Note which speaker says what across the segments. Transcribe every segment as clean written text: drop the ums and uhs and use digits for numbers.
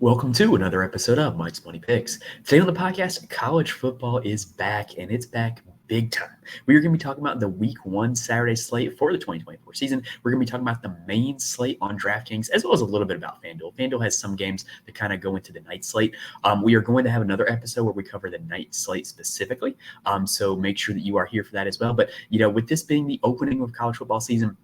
Speaker 1: Welcome to another episode of Mike's Money Picks. Today on the podcast, college football is back, and it's back big time. We are going to be talking about the Week 1 Saturday slate for the 2024 season. We're going to be talking about the main slate on DraftKings, as well as a little bit about FanDuel. FanDuel has some games that kind of go into the night slate. We are going to have another episode where we cover the night slate specifically, so make sure that you are here for that as well. But, with this being the opening of college football season,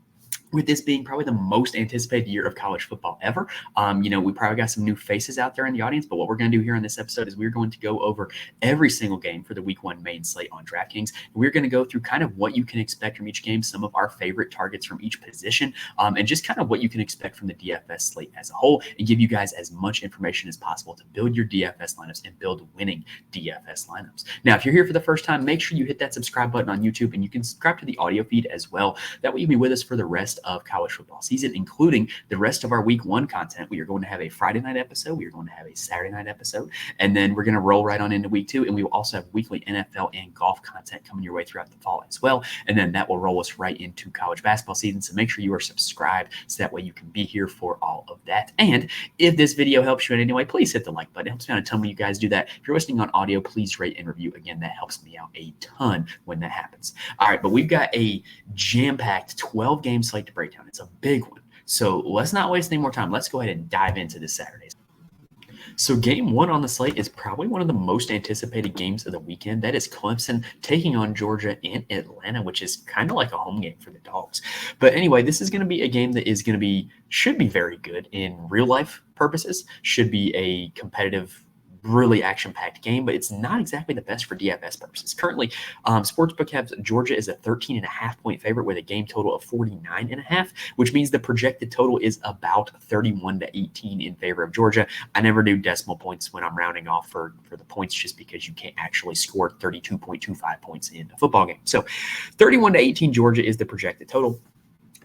Speaker 1: with this being probably the most anticipated year of college football ever, we probably got some new faces out there in the audience, but what we're going to do here in this episode is we're going to go over every single game for the Week 1 main slate on DraftKings. We're going to go through kind of what you can expect from each game, some of our favorite targets from each position, and just kind of what you can expect from the DFS slate as a whole, and give you guys as much information as possible to build your DFS lineups and build winning DFS lineups. Now, if you're here for the first time, make sure you hit that subscribe button on YouTube, and you can subscribe to the audio feed as well. That way you'll be with us for the rest of college football season, including the rest of our Week 1 content. We are going to have a Friday night episode. We are going to have a Saturday night episode, and then we're going to roll right on into Week 2, and we will also have weekly NFL and golf content coming your way throughout the fall as well, and then that will roll us right into college basketball season, so make sure you are subscribed so that way you can be here for all of that. And if this video helps you in any way, please hit the like button. It helps me out a ton when you guys do that. If you're listening on audio, please rate and review. Again, that helps me out a ton when that happens. All right, but we've got a jam-packed 12-game slate to break down. It's a big one. So let's not waste any more time. Let's go ahead and dive into this Saturday. So game 1 on the slate is probably one of the most anticipated games of the weekend. That is Clemson taking on Georgia in Atlanta, which is kind of like a home game for the Dogs. But anyway, this is going to be a game that should be very good in real life purposes, should be a competitive, really action-packed game, but it's not exactly the best for DFS purposes. Currently, Sportsbook has Georgia is a 13.5-point favorite with a game total of 49.5, which means the projected total is about 31-18 in favor of Georgia. I never do decimal points when I'm rounding off for the points, just because you can't actually score 32.25 points in a football game. So 31-18 Georgia is the projected total.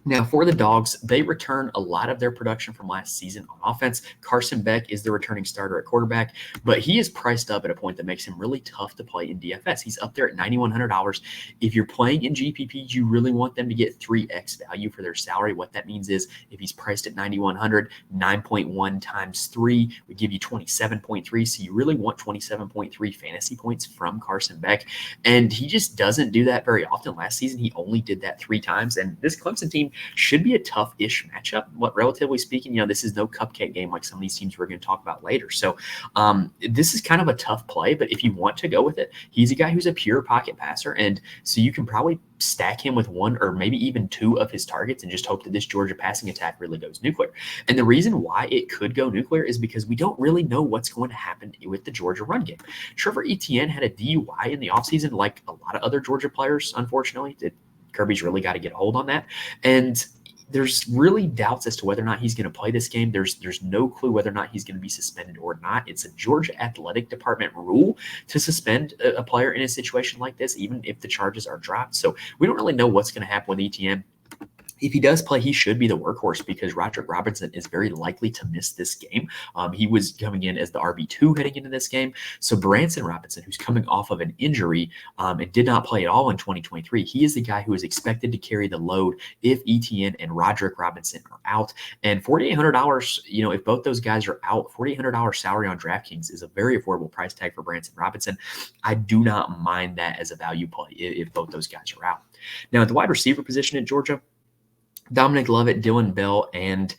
Speaker 1: Now, for the Dogs, they return a lot of their production from last season on offense. Carson Beck is the returning starter at quarterback, but he is priced up at a point that makes him really tough to play in DFS. He's up there at $9,100. If you're playing in GPPs, you really want them to get 3x value for their salary. What that means is if he's priced at $9,100, 9.1 times 3 would give you 27.3. So you really want 27.3 fantasy points from Carson Beck, and he just doesn't do that very often. Last season, he only did that 3 times, and this Clemson team should be a tough-ish matchup. Relatively speaking, this is no cupcake game like some of these teams we're going to talk about later. So this is kind of a tough play, but if you want to go with it, he's a guy who's a pure pocket passer, and so you can probably stack him with 1 or maybe even 2 of his targets and just hope that this Georgia passing attack really goes nuclear. And the reason why it could go nuclear is because we don't really know what's going to happen with the Georgia run game. Trevor Etienne had a DUI in the offseason, like a lot of other Georgia players, unfortunately. Kirby's really got to get a hold on that. And there's really doubts as to whether or not he's going to play this game. There's no clue whether or not he's going to be suspended or not. It's a Georgia athletic department rule to suspend a player in a situation like this, even if the charges are dropped. So we don't really know what's going to happen with ETN. If he does play, he should be the workhorse because Roderick Robinson is very likely to miss this game. He was coming in as the RB2 heading into this game. So Branson Robinson, who's coming off of an injury and did not play at all in 2023, he is the guy who is expected to carry the load if ETN and Roderick Robinson are out. And $4,800, if both those guys are out, $4,800 salary on DraftKings is a very affordable price tag for Branson Robinson. I do not mind that as a value play if both those guys are out. Now, at the wide receiver position at Georgia, Dominic Lovett, Dylan Bell, and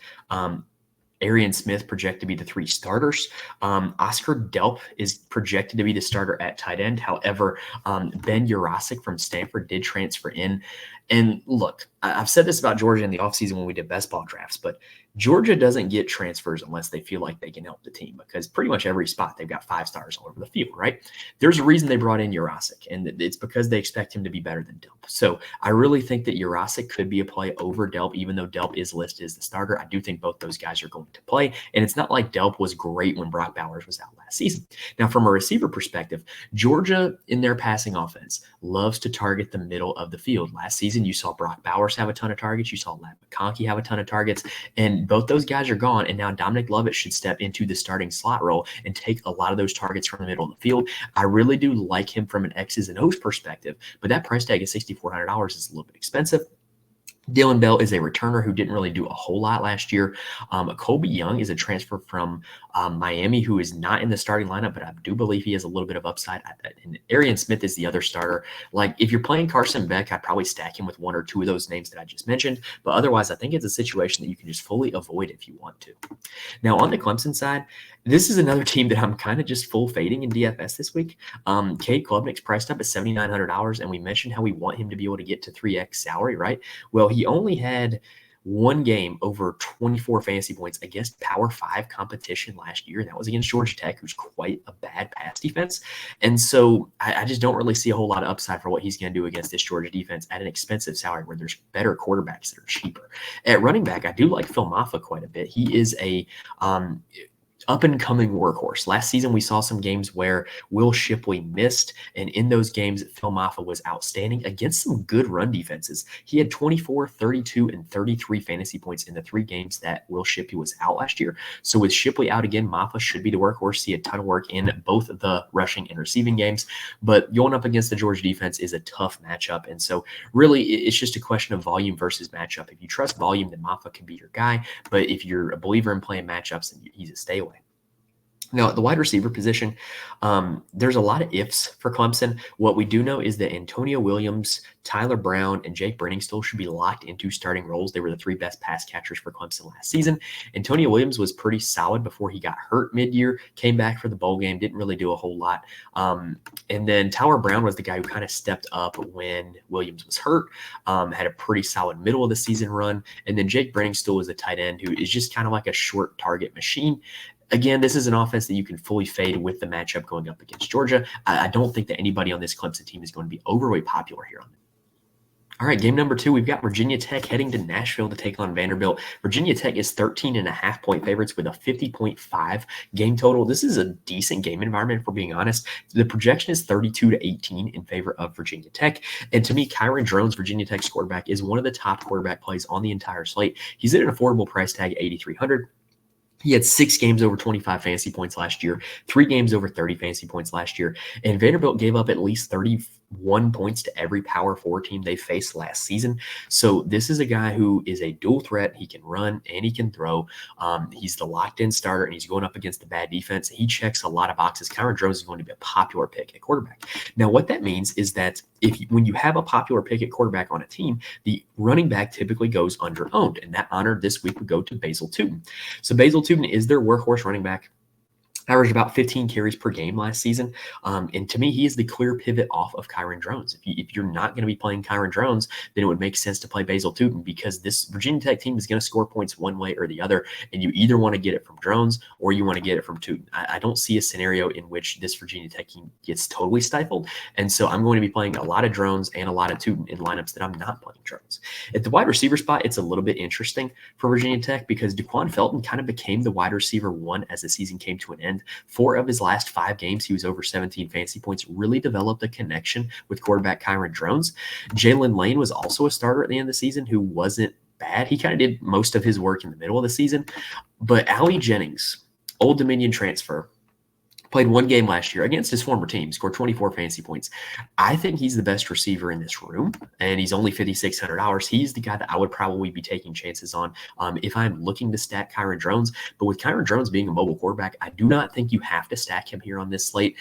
Speaker 1: Arian Smith project to be the 3 starters. Oscar Delp is projected to be the starter at tight end. However, Ben Urasic from Stanford did transfer in. And look, I've said this about Georgia in the offseason when we did best ball drafts, but Georgia doesn't get transfers unless they feel like they can help the team, because pretty much every spot they've got 5 stars all over the field, right? There's a reason they brought in Urasic, and it's because they expect him to be better than Delp. So I really think that Urasic could be a play over Delp, even though Delp is listed as the starter. I do think both those guys are going to play, and it's not like Delp was great when Brock Bowers was out last season. Now, from a receiver perspective, Georgia in their passing offense loves to target the middle of the field. Last season, you saw Brock Bowers have a ton of targets. You saw Ladd McConkey have a ton of targets, and both those guys are gone. And now Dominic Lovett should step into the starting slot role and take a lot of those targets from the middle of the field. I really do like him from an X's and O's perspective, but that price tag of $6,400 is a little bit expensive. Dylan Bell is a returner who didn't really do a whole lot last year. Colby Young is a transfer from Miami who is not in the starting lineup, but I do believe he has a little bit of upside. And Arian Smith is the other starter. Like, if you're playing Carson Beck, I'd probably stack him with one or two of those names that I just mentioned. But otherwise, I think it's a situation that you can just fully avoid if you want to. Now, on the Clemson side, this is another team that I'm kind of just full fading in DFS this week. Cade Klubnik's priced up at $7,900, and we mentioned how we want him to be able to get to 3x salary, right? Well, he only had one game over 24 fantasy points against Power 5 competition last year. That was against Georgia Tech, who's quite a bad pass defense. And so I just don't really see a whole lot of upside for what he's going to do against this Georgia defense at an expensive salary where there's better quarterbacks that are cheaper. At running back, I do like Phil Maffa quite a bit. He is a up-and-coming workhorse. Last season, we saw some games where Will Shipley missed, and in those games, Phil Maffa was outstanding against some good run defenses. He had 24, 32, and 33 fantasy points in the 3 games that Will Shipley was out last year. So with Shipley out again, Maffa should be the workhorse, see a ton of work in both the rushing and receiving games. But going up against the Georgia defense is a tough matchup, and so really it's just a question of volume versus matchup. If you trust volume, then Maffa can be your guy, but if you're a believer in playing matchups, then he's a stay away. Now, at the wide receiver position, there's a lot of ifs for Clemson. What we do know is that Antonio Williams, Tyler Brown, and Jake Brenningstool should be locked into starting roles. They were the 3 best pass catchers for Clemson last season. Antonio Williams was pretty solid before he got hurt mid-year, came back for the bowl game, didn't really do a whole lot. And then Tyler Brown was the guy who kind of stepped up when Williams was hurt, had a pretty solid middle of the season run. And then Jake Brenningstool is a tight end who is just kind of like a short target machine. Again, this is an offense that you can fully fade with the matchup going up against Georgia. I don't think that anybody on this Clemson team is going to be overly popular here on this. All right, game number 2, we've got Virginia Tech heading to Nashville to take on Vanderbilt. Virginia Tech is 13.5-point favorites with a 50.5 game total. This is a decent game environment, if we're being honest. The projection is 32-18 in favor of Virginia Tech. And to me, Kyron Drones, Virginia Tech's quarterback, is one of the top quarterback plays on the entire slate. He's at an affordable price tag, $8,300. He had 6 games over 25 fantasy points last year, 3 games over 30 fantasy points last year, and Vanderbilt gave up at least 31 points to every Power 4 team they faced last season. So this is a guy who is a dual threat. He can run and he can throw. He's the locked-in starter, and he's going up against the bad defense. He checks a lot of boxes. Kyron Drones is going to be a popular pick at quarterback. Now, what that means is that when you have a popular pick at quarterback on a team, the running back typically goes under-owned, and that honor this week would go to Basil Tootin. So Basil Tootin is their workhorse running back. Averaged about 15 carries per game last season. And to me, he is the clear pivot off of Kyron Drones. If you're not going to be playing Kyron Drones, then it would make sense to play Basil Tootin, because this Virginia Tech team is going to score points one way or the other, and you either want to get it from Drones or you want to get it from Tootin. I don't see a scenario in which this Virginia Tech team gets totally stifled, and so I'm going to be playing a lot of Drones and a lot of Tootin in lineups that I'm not playing Drones. At the wide receiver spot, it's a little bit interesting for Virginia Tech because DeQuan Felton kind of became the wide receiver 1 as the season came to an end. 4 of his last 5 games, he was over 17 fantasy points, really developed a connection with quarterback Kyron Drones. Jalen Lane was also a starter at the end of the season who wasn't bad. He kind of did most of his work in the middle of the season. But Allie Jennings, Old Dominion transfer, played 1 game last year against his former team, scored 24 fantasy points. I think he's the best receiver in this room, and he's only $5,600. He's the guy that I would probably be taking chances on if I'm looking to stack Kyron Drones. But with Kyron Drones being a mobile quarterback, I do not think you have to stack him here on this slate.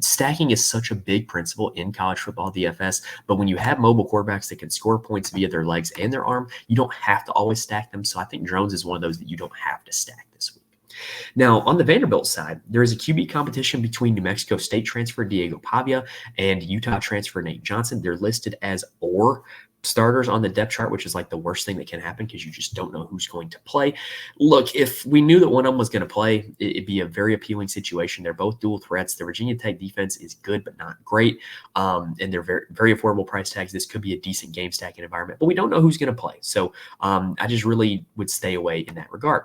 Speaker 1: Stacking is such a big principle in college football DFS, but when you have mobile quarterbacks that can score points via their legs and their arm, you don't have to always stack them. So I think Drones is one of those that you don't have to stack this week. Now, on the Vanderbilt side, there is a QB competition between New Mexico State transfer Diego Pavia and Utah transfer Nate Johnson. They're listed as or starters on the depth chart, which is like the worst thing that can happen because you just don't know who's going to play. Look, if we knew that one of them was going to play, it'd be a very appealing situation. They're both dual threats. The Virginia Tech defense is good, but not great. And they're very, very affordable price tags. This could be a decent game stacking environment, but we don't know who's going to play. So I just really would stay away in that regard.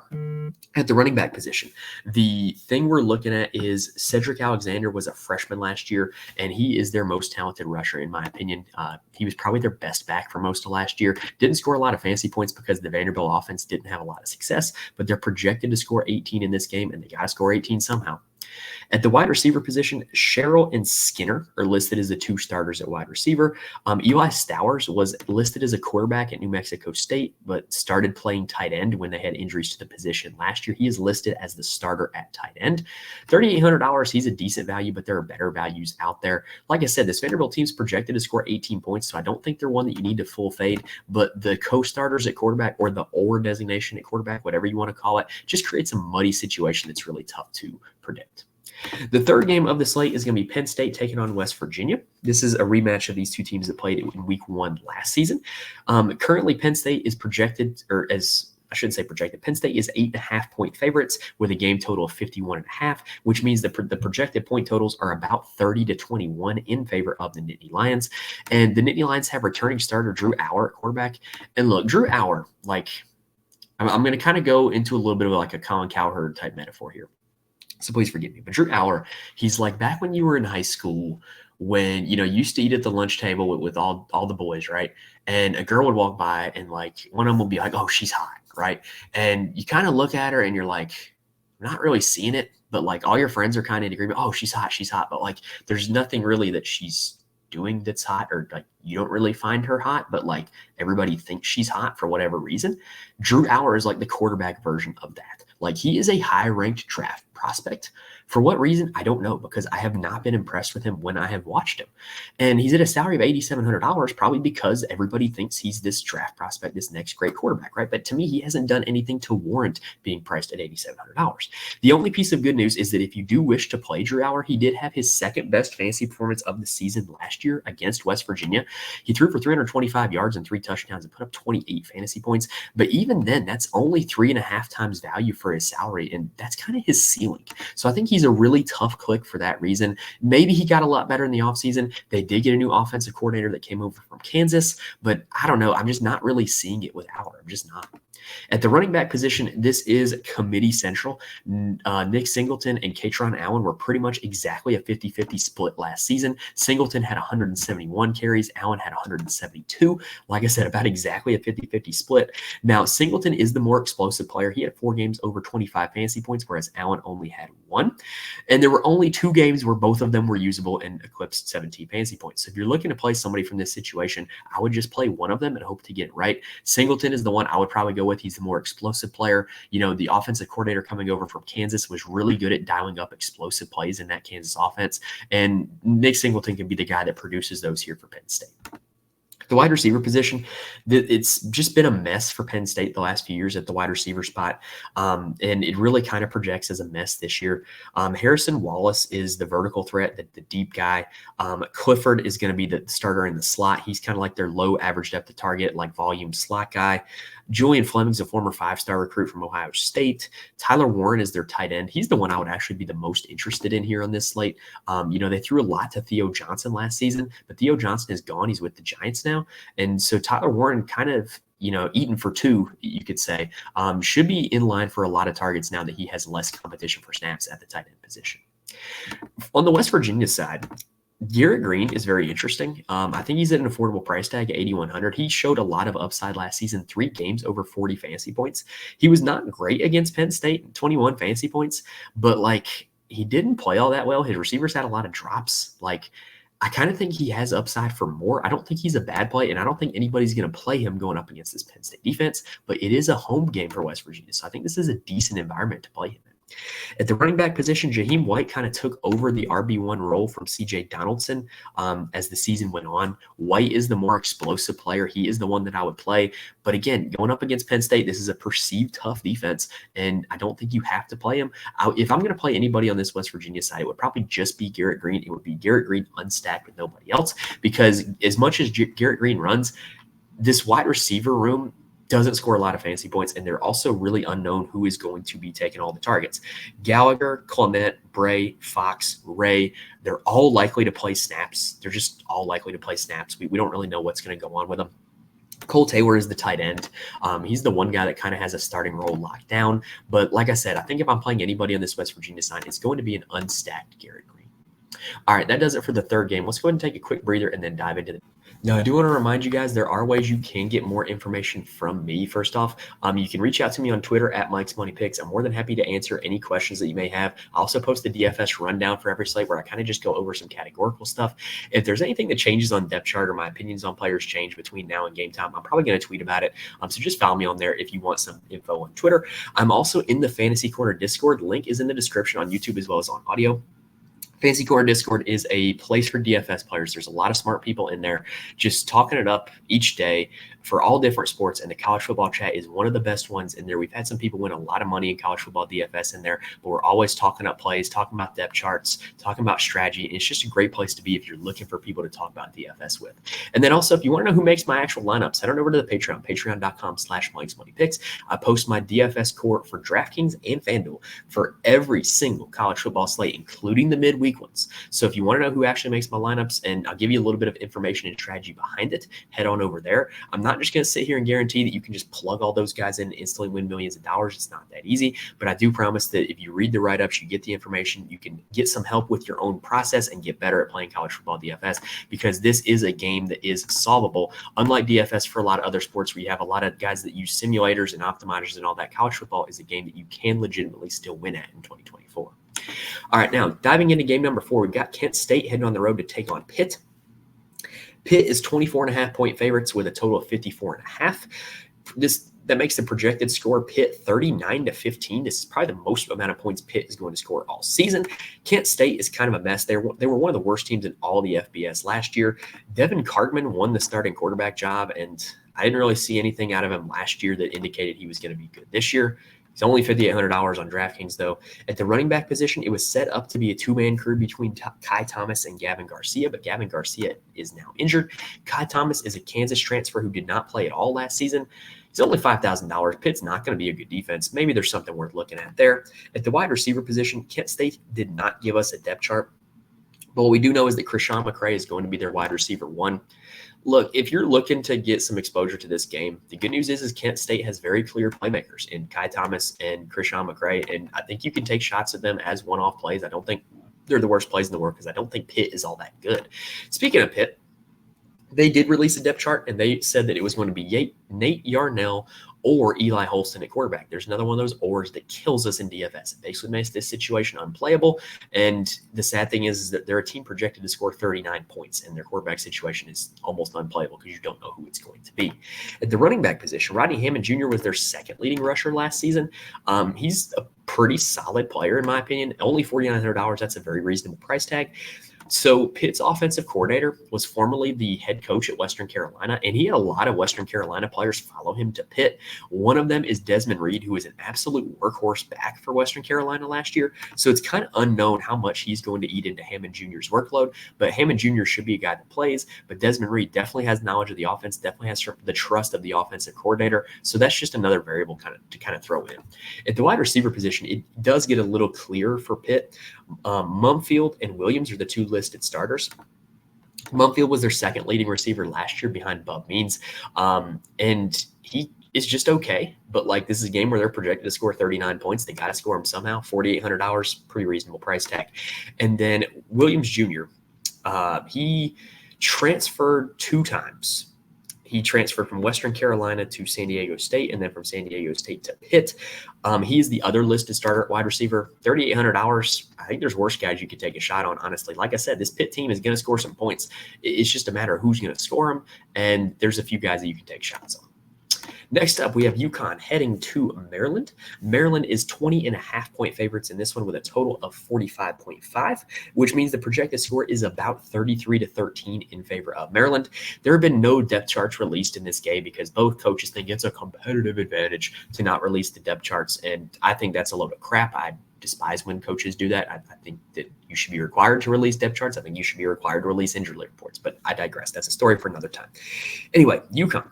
Speaker 1: At the running back position, the thing we're looking at is Cedric Alexander was a freshman last year, and he is their most talented rusher, in my opinion. He was probably their best back for most of last year. Didn't score a lot of fantasy points because the Vanderbilt offense didn't have a lot of success, but they're projected to score 18 in this game, and they got to score 18 somehow. At the wide receiver position, Sherrill and Skinner are listed as the two starters at wide receiver. Eli Stowers was listed as a quarterback at New Mexico State, but started playing tight end when they had injuries to the position last year. He is listed as the starter at tight end. $3,800, he's a decent value, but there are better values out there. Like I said, this Vanderbilt team's projected to score 18 points, so I don't think they're one that you need to full fade, but the co-starters at quarterback or the OR designation at quarterback, whatever you want to call it, just creates a muddy situation that's really tough to predict. The third game of the slate is going to be Penn State taking on West Virginia. This is a rematch of these two teams that played in week 1 last season. Currently, Penn State is projected, or as I shouldn't say projected, Penn State is 8.5-point favorites with a game total of 51.5, which means the projected point totals are about 30 to 21 in favor of the Nittany Lions. And the Nittany Lions have returning starter Drew Auer at quarterback. And look, Drew Auer, I'm going to kind of go into a little bit of like a Colin Cowherd type metaphor here, so please forgive me. But Drew Auer, he's like back when you were in high school when, you used to eat at the lunch table with all the boys, right? And a girl would walk by and like one of them would be like, oh, she's hot, right? And you kind of look at her and you're like, not really seeing it, but like all your friends are kind of in agreement. Oh, she's hot. But like there's nothing really that she's doing that's hot, or like you don't really find her hot, but like everybody thinks she's hot for whatever reason. Drew Auer is like the quarterback version of that. Like he is a high-ranked draft prospect. For what reason? I don't know, because I have not been impressed with him when I have watched him. And he's at a salary of $8,700, probably because everybody thinks he's this draft prospect, this next great quarterback, right? But to me, he hasn't done anything to warrant being priced at $8,700. The only piece of good news is that if you do wish to play Drew Auer, he did have his second best fantasy performance of the season last year against West Virginia. He threw for 325 yards and 3 touchdowns and put up 28 fantasy points. But even then, that's only 3.5 times value for his salary, and that's kind of his ceiling. So I think he's a really tough click for that reason. Maybe he got a lot better in the offseason. They did get a new offensive coordinator that came over from Kansas, but I don't know. I'm just not really seeing it with Auer. I'm just not. At the running back position, this is committee central. Nick Singleton and Katron Allen were pretty much exactly a 50-50 split last season. Singleton had 171 carries. Allen had 172. Like I said, about exactly a 50-50 split. Now, Singleton is the more explosive player. He had 4 games over 25 fantasy points, whereas Allen only had 1. And there were only 2 games where both of them were usable and eclipsed 17 fantasy points. So if you're looking to play somebody from this situation, I would just play one of them and hope to get it right. Singleton is the one I would probably go with. He's the more explosive player. The offensive coordinator coming over from Kansas was really good at dialing up explosive plays in that Kansas offense. And Nick Singleton can be the guy that produces those here for Penn State. The wide receiver position, it's just been a mess for Penn State the last few years at the wide receiver spot, and it really kind of projects as a mess this year. Harrison Wallace is the vertical threat, the deep guy. Clifford is going to be the starter in the slot. He's kind of like their low average depth of target, like volume slot guy. Julian Fleming's a former 5-star recruit from Ohio State. Tyler Warren is their tight end. He's the one I would actually be the most interested in here on this slate. They threw a lot to Theo Johnson last season, but Theo Johnson is gone. He's with the Giants now. And so Tyler Warren kind of, eaten for 2, you could say, should be in line for a lot of targets now that he has less competition for snaps at the tight end position. On the West Virginia side, Garrett Green is very interesting. I think he's at an affordable price tag at $8,100. He showed a lot of upside last season, 3 games over 40 fantasy points. He was not great against Penn State, 21 fantasy points, but he didn't play all that well. His receivers had a lot of drops. I kind of think he has upside for more. I don't think he's a bad play, and I don't think anybody's going to play him going up against this Penn State defense, but it is a home game for West Virginia, so I think this is a decent environment to play him in. At the running back position, Jaheim White kind of took over the RB1 role from C.J. Donaldson as the season went on. White is the more explosive player. He is the one that I would play. But again, going up against Penn State, this is a perceived tough defense, and I don't think you have to play him. If I'm going to play anybody on this West Virginia side, it would probably just be Garrett Green. It would be Garrett Green unstacked with nobody else, because as much as Garrett Green runs, this wide receiver room doesn't score a lot of fantasy points, and they're also really unknown who is going to be taking all the targets. Gallagher, Clement, Bray, Fox, Ray, they're all likely to play snaps. They're just all likely to play snaps. We don't really know what's going to go on with them. Cole Taylor is the tight end. He's the one guy that kind of has a starting role locked down. But like I said, I think if I'm playing anybody on this West Virginia side, it's going to be an unstacked Garrett Green. All right, that does it for the third game. Let's go ahead and take a quick breather and then dive into Now, I do want to remind you guys there are ways you can get more information from me. First off, you can reach out to me on Twitter at Mike's Money Picks. I'm more than happy to answer any questions that you may have. I also post the DFS rundown for every slate where I kind of just go over some categorical stuff. If there's anything that changes on depth chart or my opinions on players change between now and game time, I'm probably going to tweet about it. So just follow me on there if you want some info on Twitter. I'm also in the Fantasy Corner Discord. Link is in the description on YouTube as well as on audio. Fantasy Corner Discord is a place for DFS players. There's a lot of smart people in there just talking it up each day for all different sports, and the college football chat is one of the best ones in there. We've had some people win a lot of money in college football DFS in there, but we're always talking up plays, talking about depth charts, talking about strategy, and it's just a great place to be if you're looking for people to talk about DFS with. And then also, if you want to know who makes my actual lineups, head on over to the Patreon, patreon.com/Mike's Money Picks. I post my DFS core for DraftKings and FanDuel for every single college football slate, including the midweek ones. So if you want to know who actually makes my lineups, and I'll give you a little bit of information and strategy behind it, head on over there. I'm not just going to sit here and guarantee that you can just plug all those guys in and instantly win millions of dollars. It's not that easy, but I do promise that if you read the write-ups, you get the information, you can get some help with your own process and get better at playing college football DFS, because this is a game that is solvable. Unlike DFS for a lot of other sports where you have a lot of guys that use simulators and optimizers and all that, college football is a game that you can legitimately still win at in 2024. All right, now diving into game number 4, we've got Kent State heading on the road to take on Pitt. Pitt is 24.5-point favorites with a total of 54.5. That makes the projected score Pitt 39-15. This is probably the most amount of points Pitt is going to score all season. Kent State is kind of a mess. They were one of the worst teams in all the FBS last year. Devin Cartman won the starting quarterback job, and I didn't really see anything out of him last year that indicated he was going to be good this year. He's only $5,800 on DraftKings, though. At the running back position, it was set up to be a two-man crew between Kai Thomas and Gavin Garcia, but Gavin Garcia is now injured. Kai Thomas is a Kansas transfer who did not play at all last season. He's only $5,000. Pitt's not going to be a good defense. Maybe there's something worth looking at there. At the wide receiver position, Kent State did not give us a depth chart, but what we do know is that Krishan McCray is going to be their wide receiver 1. Look, if you're looking to get some exposure to this game, the good news is Kent State has very clear playmakers in Kai Thomas and Krishan McCray, and I think you can take shots at them as one-off plays. I don't think they're the worst plays in the world because I don't think Pitt is all that good. Speaking of Pitt, they did release a depth chart, and they said that it was going to be Nate Yarnell or Eli Holston at quarterback. There's another one of those ors that kills us in DFS. It basically makes this situation unplayable. And the sad thing is that they're a team projected to score 39 points, and their quarterback situation is almost unplayable because you don't know who it's going to be. At the running back position, Rodney Hammond Jr. was their second leading rusher last season. He's a pretty solid player, in my opinion. Only $4,900. That's a very reasonable price tag. So Pitt's offensive coordinator was formerly the head coach at Western Carolina, and he had a lot of Western Carolina players follow him to Pitt. One of them is Desmond Reed, who was an absolute workhorse back for Western Carolina last year. So it's kind of unknown how much he's going to eat into Hammond Jr.'s workload, but Hammond Jr. should be a guy that plays, but Desmond Reed definitely has knowledge of the offense, definitely has the trust of the offensive coordinator. So that's just another variable to throw in. At the wide receiver position, it does get a little clearer for Pitt. Mumfield and Williams are the two listed starters. Mumfield was their second leading receiver last year behind Bub Means, and he is just okay. But this is a game where they're projected to score 39 points. They got to score him somehow. $4,800, pretty reasonable price tag. And then Williams Jr., he transferred 2 times. He transferred from Western Carolina to San Diego State, and then from San Diego State to Pitt. He is the other listed starter at wide receiver. $3,800. I think there's worse guys you could take a shot on, honestly. Like I said, this Pitt team is going to score some points. It's just a matter of who's going to score them, and there's a few guys that you can take shots on. Next up, we have UConn heading to Maryland. Maryland is 20.5-point favorites in this one with a total of 45.5, which means the projected score is about 33-13 in favor of Maryland. There have been no depth charts released in this game because both coaches think it's a competitive advantage to not release the depth charts, and I think that's a load of crap. I despise when coaches do that. I think that you should be required to release depth charts. I think you should be required to release injury reports, but I digress. That's a story for another time. Anyway, UConn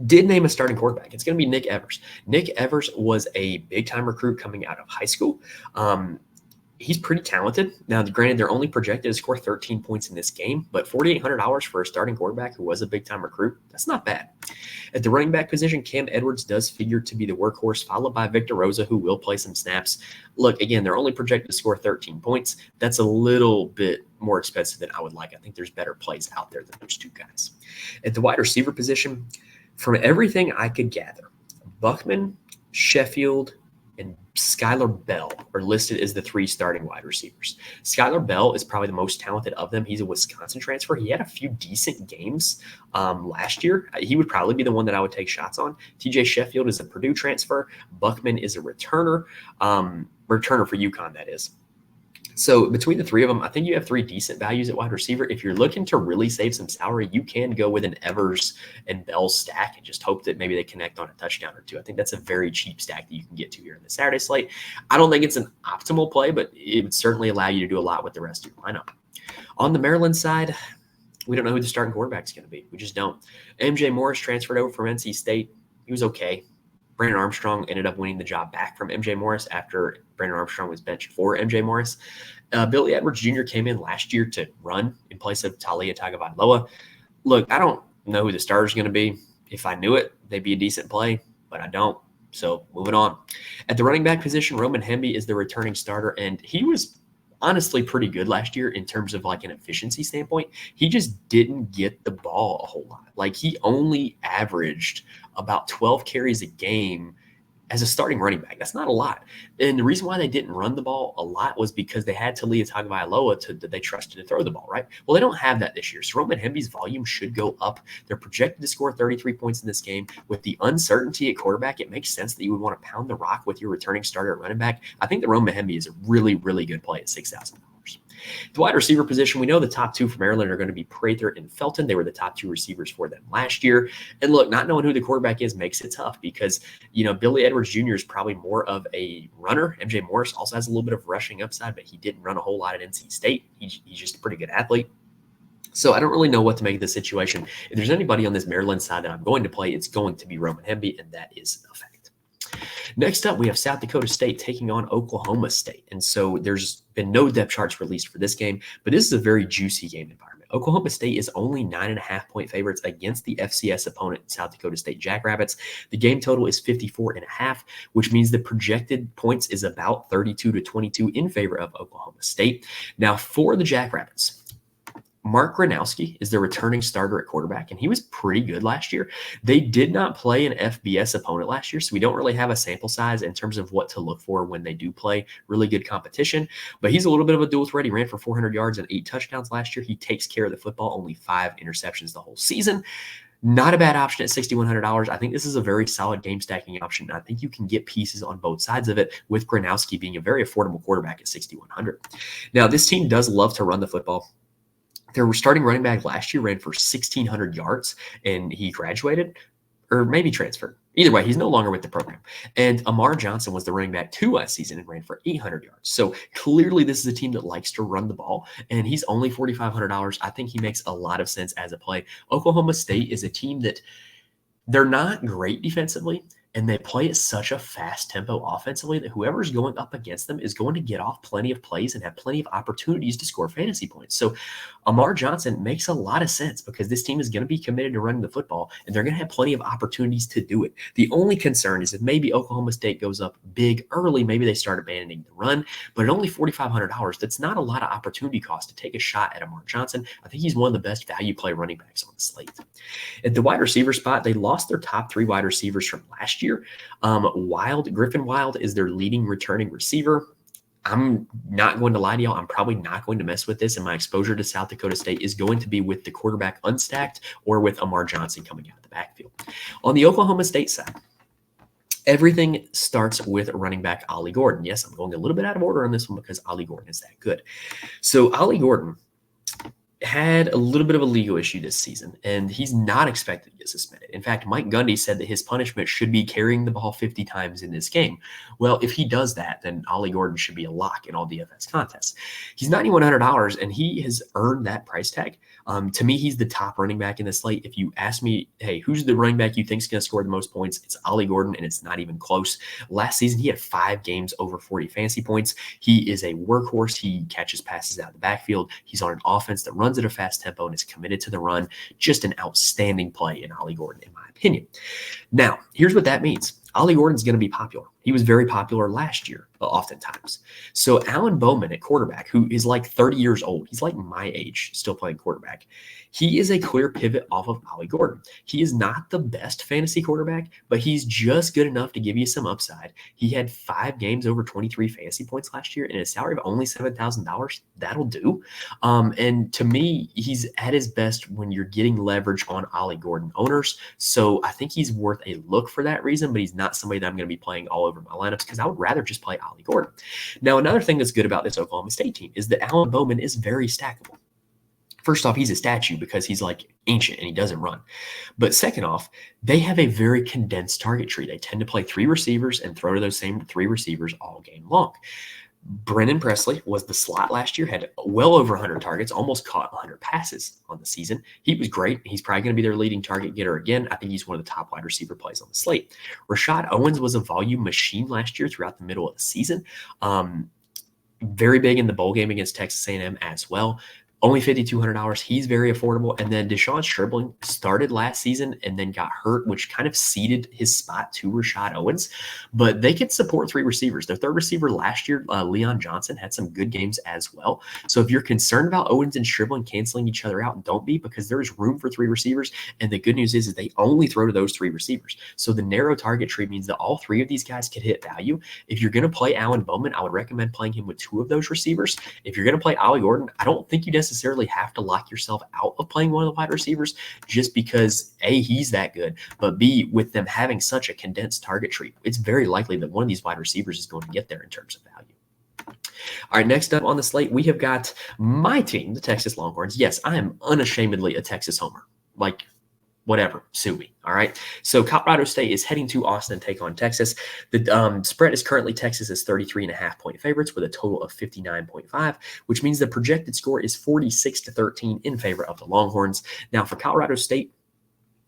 Speaker 1: did name a starting quarterback. It's going to be Nick Evers. Nick Evers was a big-time recruit coming out of high school. He's pretty talented. Now, granted, they're only projected to score 13 points in this game, but $4,800 for a starting quarterback who was a big-time recruit, that's not bad. At the running back position, Cam Edwards does figure to be the workhorse, followed by Victor Rosa, who will play some snaps. Look, again, they're only projected to score 13 points. That's a little bit more expensive than I would like. I think there's better plays out there than those two guys. At the wide receiver position, from everything I could gather, Buckman, Sheffield, and Skylar Bell are listed as the 3 starting wide receivers. Skylar Bell is probably the most talented of them. He's a Wisconsin transfer. He had a few decent games last year. He would probably be the one that I would take shots on. TJ Sheffield is a Purdue transfer. Buckman is a returner for UConn, that is. So between the 3 of them, I think you have 3 decent values at wide receiver. If you're looking to really save some salary, you can go with an Evers and Bell stack and just hope that maybe they connect on a touchdown or 2. I think that's a very cheap stack that you can get to here in the Saturday slate. I don't think it's an optimal play, but it would certainly allow you to do a lot with the rest of your lineup. On the Maryland side, we don't know who the starting quarterback is going to be. We just don't. MJ Morris transferred over from NC State. He was okay. Brandon Armstrong ended up winning the job back from MJ Morris after Brandon Armstrong was benched for MJ Morris. Billy Edwards Jr. came in last year to run in place of Talia Tagovailoa. Look, I don't know who the starter is going to be. If I knew it, they'd be a decent play, but I don't. So moving on. At the running back position, Roman Hemby is the returning starter, and he was honestly pretty good last year in terms of like an efficiency standpoint. He just didn't get the ball a whole lot. Like he only averaged about 12 carries a game as a starting running back. That's not a lot. And the reason why they didn't run the ball a lot was because they had Talia Tagovailoa that they trusted to throw the ball, right? Well, they don't have that this year. So Roman Hemby's volume should go up. They're projected to score 33 points in this game. With the uncertainty at quarterback, it makes sense that you would want to pound the rock with your returning starter at running back. I think that Roman Hemby is a really, really good play at $6,000. The wide receiver position, we know the top 2 for Maryland are going to be Prather and Felton. They were the top 2 receivers for them last year. And look, not knowing who the quarterback is makes it tough because, Billy Edwards Jr. is probably more of a runner. MJ Morris also has a little bit of rushing upside, but he didn't run a whole lot at NC State. He's just a pretty good athlete. So I don't really know what to make of this situation. If there's anybody on this Maryland side that I'm going to play, it's going to be Roman Hemby, and that is a fact. Next up, we have South Dakota State taking on Oklahoma State. And so there's been no depth charts released for this game, but this is a very juicy game environment. Oklahoma State is only 9.5-point favorites against the FCS opponent, South Dakota State Jackrabbits. The game total is 54.5, which means the projected points is about 32-22 in favor of Oklahoma State. Now for the Jackrabbits, Mark Gronowski is the returning starter at quarterback, and he was pretty good last year. They did not play an FBS opponent last year, so we don't really have a sample size in terms of what to look for when they do play really good competition. But he's a little bit of a dual threat. He ran for 400 yards and 8 touchdowns last year. He takes care of the football, only 5 interceptions the whole season. Not a bad option at $6,100. I think this is a very solid game stacking option. I think you can get pieces on both sides of it, with Gronowski being a very affordable quarterback at $6,100. Now, this team does love to run the football. Their starting running back last year ran for 1,600 yards, and he graduated or maybe transferred. Either way, he's no longer with the program. And Amar Johnson was the running back 2 last season and ran for 800 yards. So clearly this is a team that likes to run the ball, and he's only $4,500. I think he makes a lot of sense as a play. Oklahoma State is a team that they're not great defensively, and they play at such a fast tempo offensively that whoever's going up against them is going to get off plenty of plays and have plenty of opportunities to score fantasy points. So Amar Johnson makes a lot of sense because this team is going to be committed to running the football, and they're going to have plenty of opportunities to do it. The only concern is if maybe Oklahoma State goes up big early, maybe they start abandoning the run, but at only $4,500, that's not a lot of opportunity cost to take a shot at Amar Johnson. I think he's one of the best value play running backs on the slate. At the wide receiver spot, they lost their top 3 wide receivers from last year. Griffin Wild is their leading returning receiver. I'm not going to lie to y'all. I'm probably not going to mess with this, and my exposure to South Dakota State is going to be with the quarterback unstacked or with Amar Johnson coming out of the backfield. On the Oklahoma State side, everything starts with running back Ollie Gordon. Yes, I'm going a little bit out of order on this one because Ollie Gordon is that good. So Ollie Gordon had a little bit of a legal issue this season, and he's not expected to get suspended. In fact, Mike Gundy said that his punishment should be carrying the ball 50 times in this game. Well, if he does that, then Ollie Gordon should be a lock in all DFS contests. He's $9,100, and he has earned that price tag. To me, he's the top running back in the slate. If you ask me, hey, who's the running back you think is going to score the most points? It's Ollie Gordon, and it's not even close. Last season, he had 5 games over 40 fantasy points. He is a workhorse. He catches passes out of the backfield. He's on an offense that runs at a fast tempo and is committed to the run. Just an outstanding play in Ollie Gordon, in my opinion. Now, here's what that means. Ollie Gordon's going to be popular. He was very popular last year, oftentimes. So Alan Bowman at quarterback, who is like 30 years old, he's like my age, still playing quarterback. He is a clear pivot off of Ollie Gordon. He is not the best fantasy quarterback, but he's just good enough to give you some upside. He had 5 games over 23 fantasy points last year and a salary of only $7,000. That'll do. And to me, he's at his best when you're getting leverage on Ollie Gordon owners. So I think he's worth a look for that reason, but he's not somebody that I'm going to be playing all over my lineups because I would rather just play Ollie Gordon. Now, another thing that's good about this Oklahoma State team is that Alan Bowman is very stackable. First off, he's a statue because he's like ancient and he doesn't run. But second off, they have a very condensed target tree. They tend to play 3 receivers and throw to those same 3 receivers all game long. Brennan Presley was the slot last year, had well over 100 targets, almost caught 100 passes on the season. He was great. He's probably going to be their leading target getter again. I think he's one of the top wide receiver plays on the slate. Rashad Owens was a volume machine last year throughout the middle of the season. Very big in the bowl game against Texas A&M as well. Only $5,200. He's very affordable. And then Deshaun Stribling started last season and then got hurt, which kind of ceded his spot to Rashad Owens. But they can support 3 receivers. Their third receiver last year, Leon Johnson, had some good games as well. So if you're concerned about Owens and Stribling canceling each other out, don't be, because there is room for 3 receivers. And the good news is they only throw to those 3 receivers. So the narrow target tree means that all 3 of these guys could hit value. If you're going to play Alan Bowman, I would recommend playing him with 2 of those receivers. If you're going to play Ollie Gordon, I don't think you necessarily have to lock yourself out of playing one of the wide receivers just because A, he's that good, but B, with them having such a condensed target tree, it's very likely that one of these wide receivers is going to get there in terms of value. All right, next up on the slate, we have got my team, the Texas Longhorns. Yes, I am unashamedly a Texas homer. Like, whatever, sue me. All right. So Colorado State is heading to Austin to take on Texas. The spread is currently Texas is 33.5-point favorites with a total of 59.5, which means the projected score is 46-13 in favor of the Longhorns. Now for Colorado State,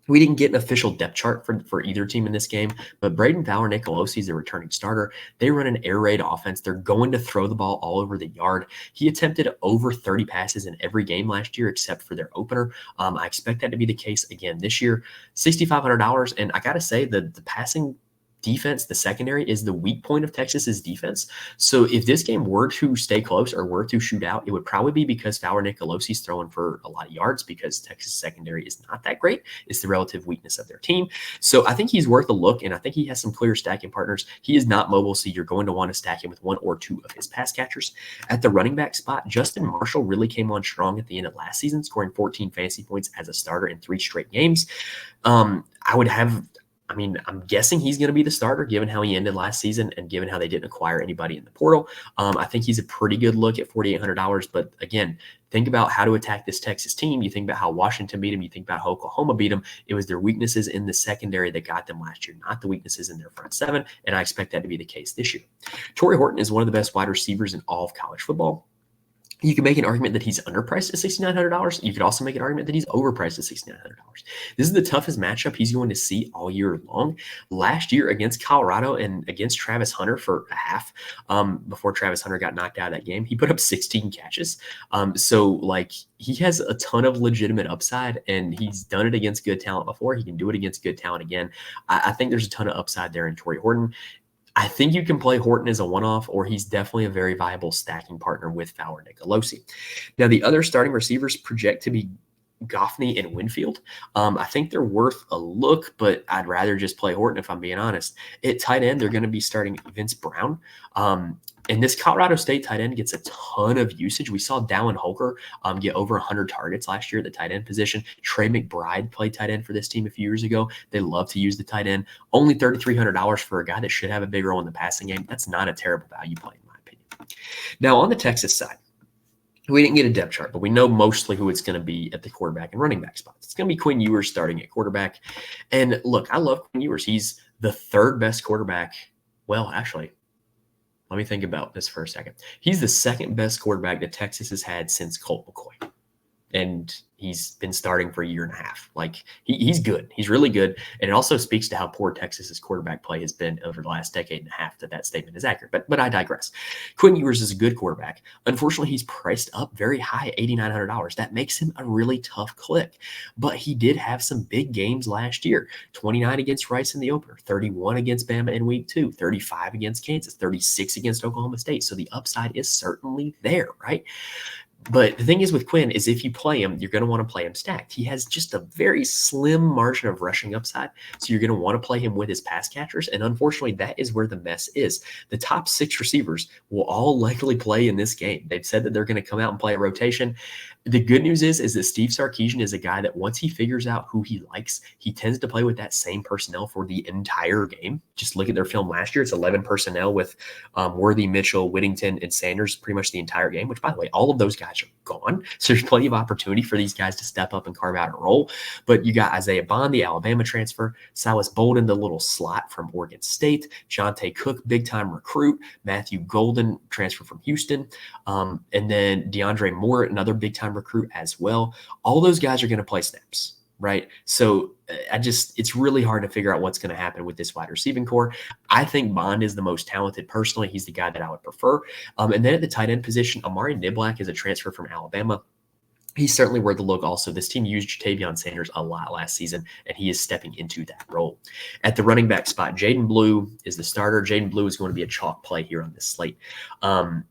Speaker 1: we didn't get an official depth chart for either team in this game, but Braden Fowler Nicolosi is the returning starter. They run an air raid offense. They're going to throw the ball all over the yard. He attempted over 30 passes in every game last year except for their opener. I expect that to be the case again this year. $6,500, and I got to say the passing defense, the secondary, is the weak point of Texas's defense. So if this game were to stay close or were to shoot out, it would probably be because Fowler Nicolosi's throwing for a lot of yards because Texas secondary is not that great. It's the relative weakness of their team. So I think he's worth a look, and I think he has some clear stacking partners. He is not mobile, so you're going to want to stack him with 1 or 2 of his pass catchers. At the running back spot, Justin Marshall really came on strong at the end of last season, scoring 14 fantasy points as a starter in 3 straight games. I'm guessing he's going to be the starter given how he ended last season and given how they didn't acquire anybody in the portal. I think he's a pretty good look at $4,800. But again, think about how to attack this Texas team. You think about how Washington beat him. You think about how Oklahoma beat him. It was their weaknesses in the secondary that got them last year, not the weaknesses in their front 7. And I expect that to be the case this year. Torrey Horton is one of the best wide receivers in all of college football. You can make an argument that he's underpriced at $6,900. You could also make an argument that he's overpriced at $6,900. This is the toughest matchup he's going to see all year long. Last year against Colorado and against Travis Hunter for a half, before Travis Hunter got knocked out of that game, he put up 16 catches. He has a ton of legitimate upside, and he's done it against good talent before. He can do it against good talent again. I think there's a ton of upside there in Torrey Horton. I think you can play Horton as a one-off, or he's definitely a very viable stacking partner with Fowler Nicolosi. Now, the other starting receivers project to be Goffney and Winfield. I think they're worth a look, but I'd rather just play Horton if I'm being honest. At tight end, they're going to be starting Vince Brown. And this Colorado State tight end gets a ton of usage. We saw Dallin Holker get over 100 targets last year at the tight end position. Trey McBride played tight end for this team a few years ago. They love to use the tight end. Only $3,300 for a guy that should have a big role in the passing game. That's not a terrible value play, in my opinion. Now, on the Texas side, we didn't get a depth chart, but we know mostly who it's going to be at the quarterback and running back spots. It's going to be Quinn Ewers starting at quarterback. And look, I love Quinn Ewers. He's the 3rd best quarterback. Well, actually, let me think about this for a second. He's the 2nd best quarterback that Texas has had since Colt McCoy. and he's been starting for a year and a half. Like he's good. He's really good. And it also speaks to how poor Texas's quarterback play has been over the last decade and a half that statement is accurate. But I digress. Quinn Ewers is a good quarterback. Unfortunately, he's priced up very high, $8,900. That makes him a really tough click. But he did have some big games last year. 29 against Rice in the opener, 31 against Bama in week 2, 35 against Kansas, 36 against Oklahoma State. So the upside is certainly there, right? But the thing is with Quinn is if you play him, you're going to want to play him stacked. He has just a very slim margin of rushing upside. So you're going to want to play him with his pass catchers. And unfortunately, that is where the mess is. The top 6 receivers will all likely play in this game. They've said that they're going to come out and play a rotation. The good news is that Steve Sarkisian is a guy that once he figures out who he likes, he tends to play with that same personnel for the entire game. Just look at their film last year. It's 11 personnel with Worthy, Mitchell, Whittington, and Sanders pretty much the entire game, which, by the way, all of those guys are gone. So there's plenty of opportunity for these guys to step up and carve out a role. But you got Isaiah Bond, the Alabama transfer, Silas Bolden, the little slot from Oregon State, Jonte Cook, big-time recruit, Matthew Golden, transfer from Houston, and then DeAndre Moore, another big-time recruit as well. All those guys are going to play snaps, right? So it's really hard to figure out what's going to happen with this wide receiving core. I think Bond is the most talented personally. He's the guy that I would prefer. And then at the tight end position, Amari Niblack is a transfer from Alabama. He's certainly worth a look also. This team used Jatavion Sanders a lot last season, and he is stepping into that role. At the running back spot, Jaden Blue is the starter. Jaden Blue is going to be a chalk play here on this slate.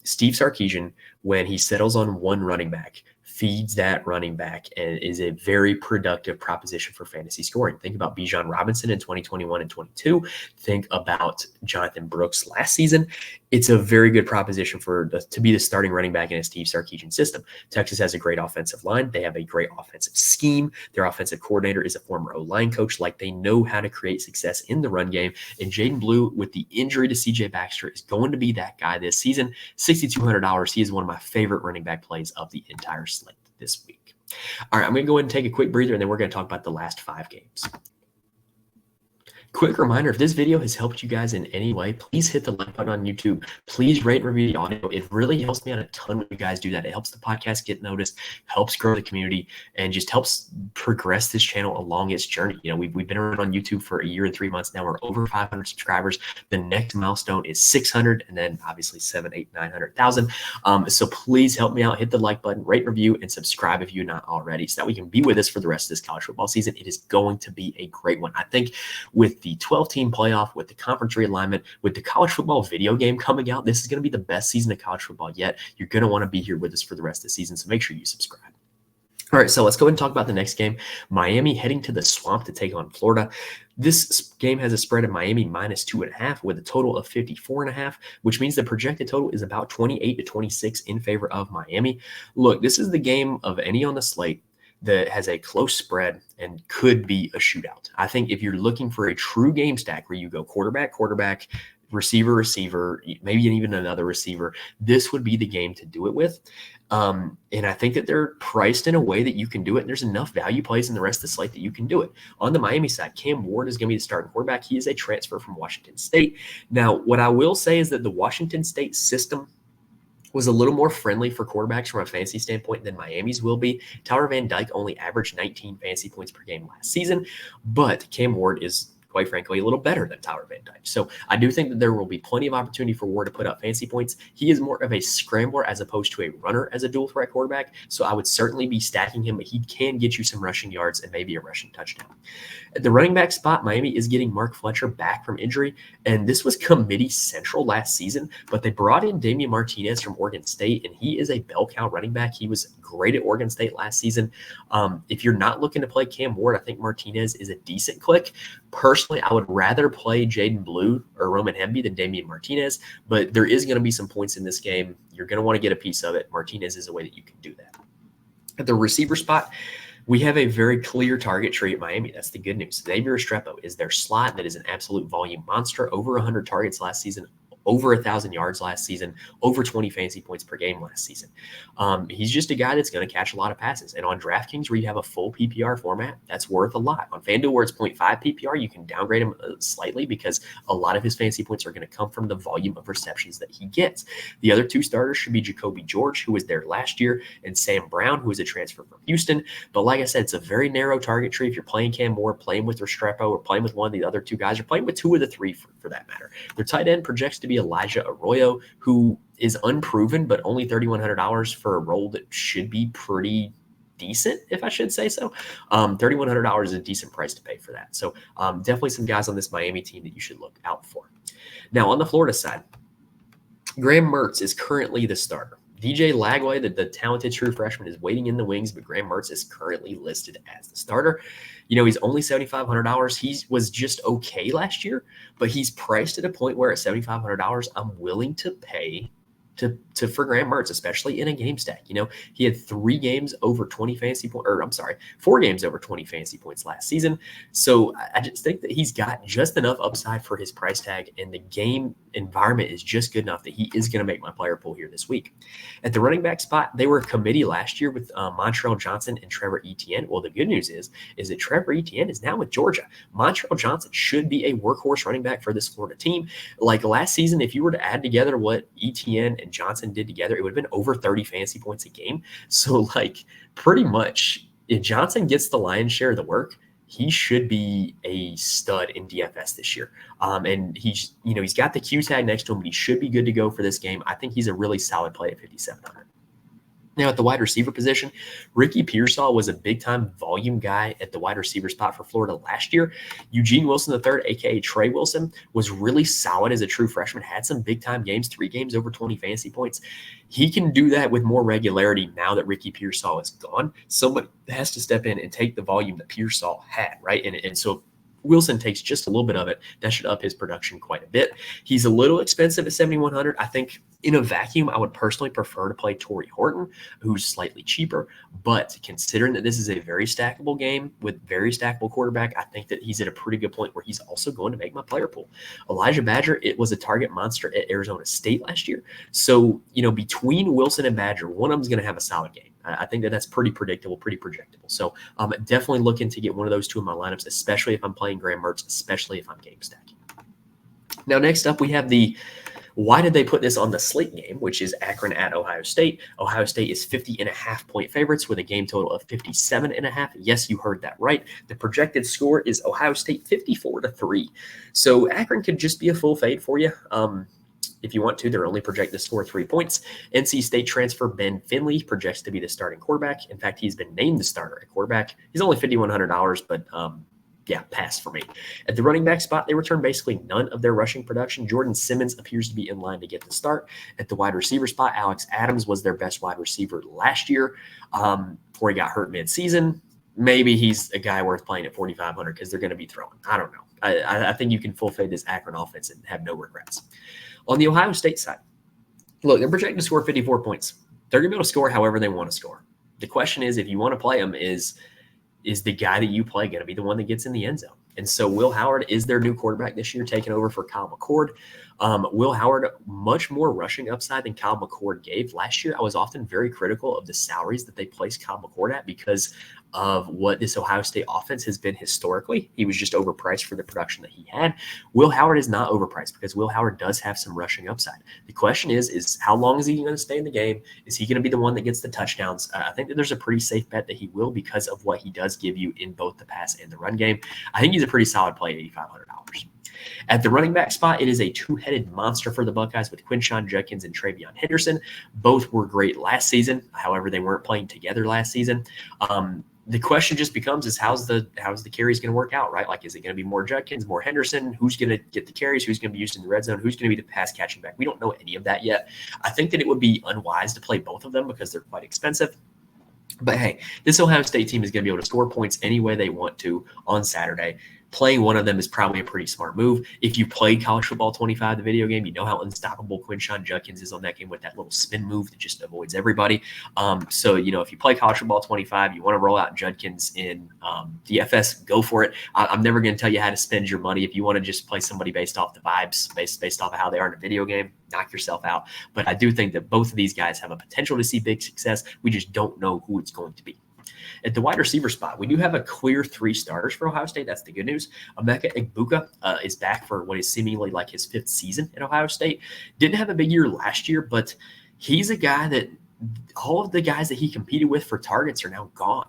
Speaker 1: Steve Sarkisian, when he settles on one running back, feeds that running back and is a very productive proposition for fantasy scoring. Think about Bijan Robinson in 2021 and 22. Think about Jonathan Brooks last season. It's a very good proposition to be the starting running back in a Steve Sarkisian system. Texas has a great offensive line. They have a great offensive scheme. Their offensive coordinator is a former O-line coach. Like, they know how to create success in the run game. And Jaden Blue, with the injury to C.J. Baxter, is going to be that guy this season. $6,200. He is one of my favorite running back plays of the entire slate this week. All right, I'm going to go ahead and take a quick breather, and then we're going to talk about the last 5 games. Quick reminder, if this video has helped you guys in any way, please hit the like button on YouTube. Please rate and review the audio. It really helps me out a ton when you guys do that. It helps the podcast get noticed, helps grow the community, and just helps progress this channel along its journey. You know, we've been around on YouTube for a year and 3 months now. We're over 500 subscribers. The next milestone is 600, and then obviously 7, 8, 900,000. So please help me out. Hit the like button, rate, review, and subscribe if you're not already, so that we can be with us for the rest of this college football season. It is going to be a great one. I think with the 12-team playoff, with the conference realignment, with the college football video game coming out, this is going to be the best season of college football yet. You're going to want to be here with us for the rest of the season, so make sure you subscribe. All right, so let's go ahead and talk about the next game. Miami heading to the Swamp to take on Florida. This game has a spread of Miami -2.5 with a total of 54.5, which means the projected total is about 28 to 26 in favor of Miami. Look, this is the game of any on the slate that has a close spread and could be a shootout. I think if you're looking for a true game stack where you go quarterback, receiver, maybe even another receiver, this would be the game to do it with. And I think that they're priced in a way that you can do it. And there's enough value plays in the rest of the slate that you can do it. On the Miami side, Cam Ward is going to be the starting quarterback. He is a transfer from Washington State. Now, what I will say is that the Washington State system was a little more friendly for quarterbacks from a fantasy standpoint than Miami's will be. Tyler Van Dyke only averaged 19 fantasy points per game last season, but Cam Ward is, quite frankly, a little better than Tyler Van Dyke. So I do think that there will be plenty of opportunity for Ward to put up fantasy points. He is more of a scrambler as opposed to a runner as a dual threat quarterback. So I would certainly be stacking him, but he can get you some rushing yards and maybe a rushing touchdown. At the running back spot, Miami is getting Mark Fletcher back from injury. And this was committee central last season, but they brought in Damian Martinez from Oregon State, and he is a bell cow running back. He was great at Oregon State last season. If you're not looking to play Cam Ward, I think Martinez is a decent click. Personally, I would rather play Jaden Blue or Roman Hemby than Damian Martinez, but there is going to be some points in this game. You're going to want to get a piece of it. Martinez is a way that you can do that. At the receiver spot, we have a very clear target tree at Miami. That's the good news. Xavier Restrepo is their slot that is an absolute volume monster, over 100 targets last season, over 1,000 yards last season, over 20 fantasy points per game last season. He's just a guy that's going to catch a lot of passes. And on DraftKings, where you have a full PPR format, that's worth a lot. On FanDuel, where it's 0.5 PPR, you can downgrade him slightly because a lot of his fantasy points are going to come from the volume of receptions that he gets. The other two starters should be Jacoby George, who was there last year, and Sam Brown, who is a transfer from Houston. But like I said, it's a very narrow target tree. If you're playing Cam Moore, playing with Restrepo, or playing with one of the other two guys, or playing with two of the three for that matter. Their tight end projects to be Elijah Arroyo, who is unproven, but only $3,100 for a role that should be pretty decent, if I should say so. $3,100 is a decent price to pay for that. So definitely some guys on this Miami team that you should look out for. Now, on the Florida side, Graham Mertz is currently the starter. DJ Lagway, the talented true freshman, is waiting in the wings, but Graham Mertz is currently listed as the starter. He's only $7,500. He was just okay last year, but he's priced at a point where at $7,500, I'm willing to pay for Graham Mertz, especially in a game stack. He had 4 games over 20 fantasy points last season. So I just think that he's got just enough upside for his price tag, and the game environment is just good enough that he is going to make my player pool here this week. At the running back spot, they were a committee last year with Montreal Johnson and Trevor Etienne. Well, the good news is that Trevor Etienne is now with Georgia. Montreal Johnson should be a workhorse running back for this Florida team. Like last season, if you were to add together what Etienne and Johnson did together, it would have been over 30 fantasy points a game. So pretty much if Johnson gets the lion's share of the work, he should be a stud in DFS this year. And he's got the Q tag next to him, but he should be good to go for this game. I think he's a really solid play at 5,700. Now, at the wide receiver position, Ricky Pearsall was a big-time volume guy at the wide receiver spot for Florida last year. Eugene Wilson III, a.k.a. Trey Wilson, was really solid as a true freshman, had some big-time games, 3 games over 20 fantasy points. He can do that with more regularity now that Ricky Pearsall is gone. Somebody has to step in and take the volume that Pearsall had, right? And so Wilson takes just a little bit of it. That should up his production quite a bit. He's a little expensive at $7,100. I think in a vacuum, I would personally prefer to play Torrey Horton, who's slightly cheaper. But considering that this is a very stackable game with very stackable quarterback, I think that he's at a pretty good point where he's also going to make my player pool. Elijah Badger, it was a target monster at Arizona State last year. So, between Wilson and Badger, one of them's going to have a solid game. I think that's pretty predictable, pretty projectable. So definitely looking to get one of those two in my lineups, especially if I'm playing Graham Mertz, especially if I'm game stacking. Now, next up, we have why did they put this on the Slate game, which is Akron at Ohio State. Ohio State is 50.5-point favorites with a game total of 57.5. Yes, you heard that right. The projected score is Ohio State 54-3. So Akron could just be a full fade for you. If you want to, they're only projected to score 3 points. NC State transfer Ben Finley projects to be the starting quarterback. In fact, he's been named the starter at quarterback. He's only $5,100, but pass for me. At the running back spot, they return basically none of their rushing production. Jordan Simmons appears to be in line to get the start. At the wide receiver spot, Alex Adams was their best wide receiver last year before he got hurt mid-season. Maybe he's a guy worth playing at 4,500 because they're going to be throwing. I don't know. I think you can full fade this Akron offense and have no regrets. On the Ohio State side, look, they're projected to score 54 points. They're going to be able to score however they want to score. The question is, if you want to play them, is the guy that you play going to be the one that gets in the end zone? And so Will Howard is their new quarterback this year, taking over for Kyle McCord. Will Howard, much more rushing upside than Kyle McCord gave. Last year, I was often very critical of the salaries that they placed Kyle McCord at because of what this Ohio State offense has been historically. He was just overpriced for the production that he had. Will Howard is not overpriced because Will Howard does have some rushing upside. The question is how long is he going to stay in the game? Is he going to be the one that gets the touchdowns? I think that there's a pretty safe bet that he will because of what he does give you in both the pass and the run game. I think he's a pretty solid play at $8,500. At the running back spot, it is a two-headed monster for the Buckeyes with Quinshon Judkins and Travion Henderson. Both were great last season. However, they weren't playing together last season. The question just becomes is how's the carries going to work out, right? Like, is it going to be more Judkins, more Henderson? Who's going to get the carries? Who's going to be used in the red zone? Who's going to be the pass catching back? We don't know any of that yet. I think that it would be unwise to play both of them because they're quite expensive. But hey, this Ohio State team is going to be able to score points any way they want to on Saturday. playing one of them is probably a pretty smart move. If you played College Football 25, the video game, you know how unstoppable Quinshon Judkins is on that game with that little spin move that just avoids everybody. So, if you play College Football 25, you want to roll out Judkins in DFS, go for it. I'm never going to tell you how to spend your money. If you want to just play somebody based off the vibes, based off of how they are in a video game, knock yourself out. But I do think that both of these guys have a potential to see big success. We just don't know who it's going to be. At the wide receiver spot, we do have a clear 3 starters for Ohio State. That's the good news. Emeka Egbuka is back for what is seemingly like his 5th season at Ohio State. Didn't have a big year last year, but he's a guy that all of the guys that he competed with for targets are now gone.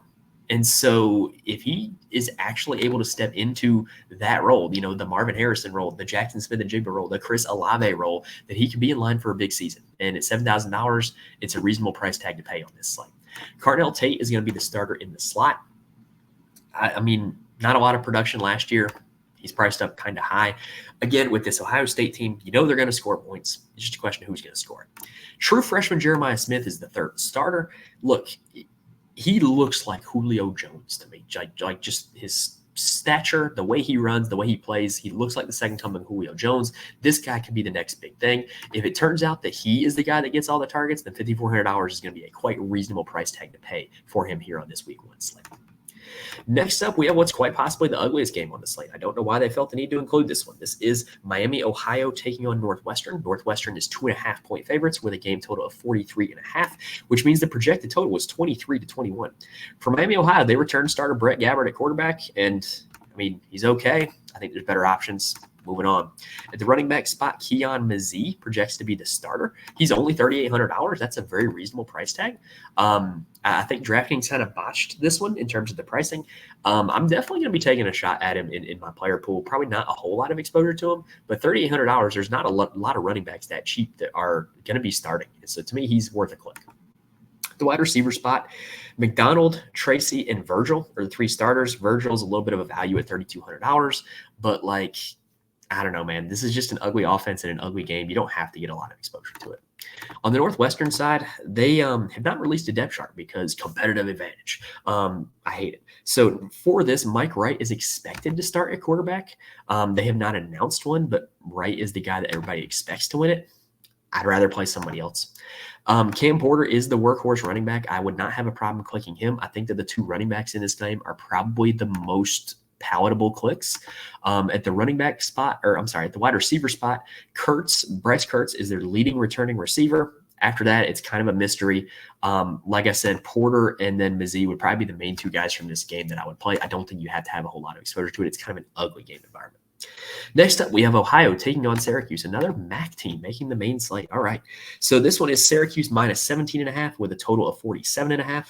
Speaker 1: And so if he is actually able to step into that role, the Marvin Harrison role, the Jackson Smith-Njigba role, the Chris Olave role, that he could be in line for a big season. And at $7,000, it's a reasonable price tag to pay on this slate. Cardell Tate is going to be the starter in the slot. I mean, not a lot of production last year. He's priced up kind of high. Again, with this Ohio State team, they're going to score points. It's just a question of who's going to score it. True freshman Jeremiah Smith is the 3rd starter. Look, he looks like Julio Jones to me. Like just his stature, the way he runs, the way he plays, he looks like the second coming of Julio Jones. This guy could be the next big thing. If it turns out that he is the guy that gets all the targets, then $5,400 is going to be a quite reasonable price tag to pay for him here on this week 1 slate. Next up, we have what's quite possibly the ugliest game on the slate. I don't know why they felt the need to include this one. This is Miami, Ohio taking on Northwestern. Northwestern is 2.5-point favorites with a game total of 43.5, which means the projected total was 23-21. For Miami, Ohio, they returned starter Brett Gabbert at quarterback, and I mean, he's okay. I think there's better options. Moving on. At the running back spot, Keon Mazie projects to be the starter. He's only $3,800. That's a very reasonable price tag. I think DraftKings kind of botched this one in terms of the pricing. I'm definitely going to be taking a shot at him in my player pool. Probably not a whole lot of exposure to him, but $3,800, there's not a lot of running backs that cheap that are going to be starting. So to me, he's worth a click. The wide receiver spot, McDonald, Tracy, and Virgil are the 3 starters. Virgil's a little bit of a value at $3,200, but I don't know, man. This is just an ugly offense and an ugly game. You don't have to get a lot of exposure to it. On the Northwestern side, they have not released a depth chart because competitive advantage. I hate it. So for this, Mike Wright is expected to start at quarterback. They have not announced one, but Wright is the guy that everybody expects to win it. I'd rather play somebody else. Cam Porter is the workhorse running back. I would not have a problem clicking him. I think that the 2 running backs in this game are probably the most palatable clicks. At the running back spot, at the wide receiver spot, Bryce Kurtz is their leading returning receiver. After that, it's kind of a mystery. Like I said, Porter and then Mazie would probably be the main 2 guys from this game that I would play. I don't think you have to have a whole lot of exposure to it. It's kind of an ugly game environment. Next up, we have Ohio taking on Syracuse, another MAC team making the main slate. All right. So this one is Syracuse minus 17.5 with a total of 47.5.